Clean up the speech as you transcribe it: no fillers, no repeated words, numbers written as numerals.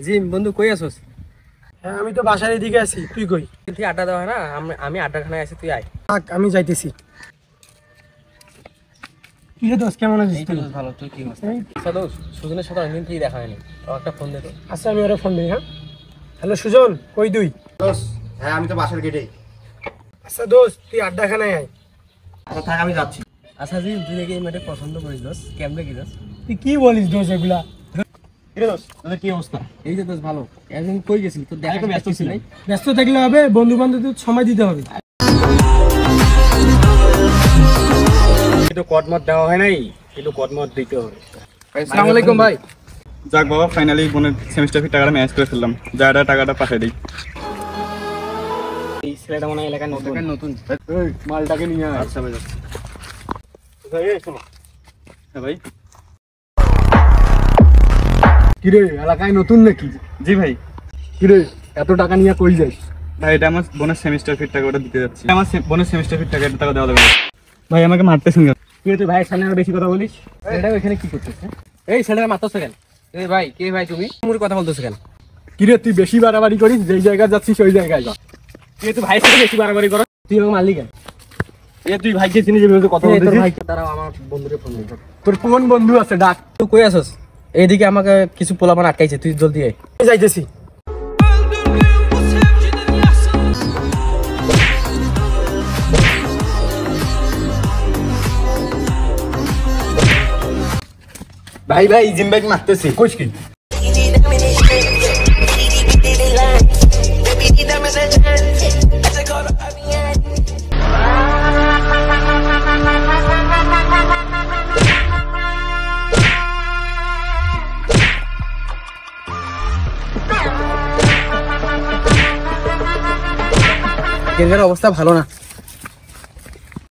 Gym বন্ধু কই আছস? হ্যাঁ আমি তো বাসার এদিকে আছি, তুই কই? তুই আড্ডা দেওয়া না, আমি আড্ডাখানায় আছি, তুই আয়। থাক আমি যাইতেছি। কি রে দোস্ত, কেমন আছিস তুই? ভালো, তুই কি অবস্থা? আচ্ছা দোস্ত, সুজনের সাথে অনেকদিন থেকে দেখা হয়নি, তো একটা ফোন দে তো। আচ্ছা আমি ওরা ফোন দিই। হ্যাঁ হ্যালো সুজন, কই তুই? দোস্ত হ্যাঁ আমি তো বাসার গেটেই। আচ্ছা দোস্ত তুই আড্ডাখানায় আয়। আচ্ছা থাক আমি যাচ্ছি। আচ্ছা জিম, তুই নাকি এই মেয়েটা পছন্দ করিস দোস্ত, কেমনে কি দোস্ত? তুই কি বলিস দোস্ত এগুলা? কিরে দোস্ত তোদের কি অবস্থা? এই যে দোস্ত ভালো, একদিন কই গেছিলি? তোর দেখা ব্যস্ত ছিল। ব্যস্ত থাকলে হবে, বন্ধু বান্ধবদের সময় দিতে হবে। কিন্তু কদমত দেওয়া হয় নাই, কিন্তু কদমত দিতে হবে। আসসালামু আলাইকুম ভাই। যাক বাবা, ফাইনালি বোনের সেমিস্টার ফি টাকাটা ম্যানেজ করে ফেললাম। যা টাকাটা পাঠিয়ে দিই। এই ছেলেটা মনে হয় এলাকার নতুন। এই মালটাকে নিয়ে আয়। আচ্ছা ভাই যাচ্ছি। হ্যাঁ ভাই। কিরে এলাকায় নতুন নাকি? জি ভাই। কিরে এত টাকা নিয়ে কই যাস? ভাই এটা আমার বোনের সেমিস্টার ফির টাকা ওটা দিতে যাচ্ছি। আমার বোনের সেমিস্টার ফির টাকা দেওয়া যাবে না। ভাই আমাকে মারতেছেন কেন? তুই ভাইয়ের সামনে আরো বেশি কথা বলিস। এটা এখানে কি করতেছে? এই ছেলেটা মারতেছ কেন? এই ভাই, কে ভাই তুমি? মুড়ি কথা বলতেছ কেন? কিরে তুই বেশি বাড়াবাড়ি করিস, যেই জায়গায় যাচ্ছিস ওই জায়গায় যা। তুই ভাইয়ের সাথে বেশি বাড়াবাড়ি করো। তুই আমাকে মারলি কেন? তুই ভাইকে চিনি যে কথা এই তোর বলছিস। ভাই তারাও আমার বন্ধুকে ফোন দিই। তোর কোন বন্ধু আছে ডাক। তুই কই আছস? এইদিকে আমাকে কিছু পোলাপান আটকাইছে, তুই জলদি আয়। যাইতেছি। ভাই জিম বাইক মারতেছি। কইস কি? গেঙ্গের অবস্থা ভালো না।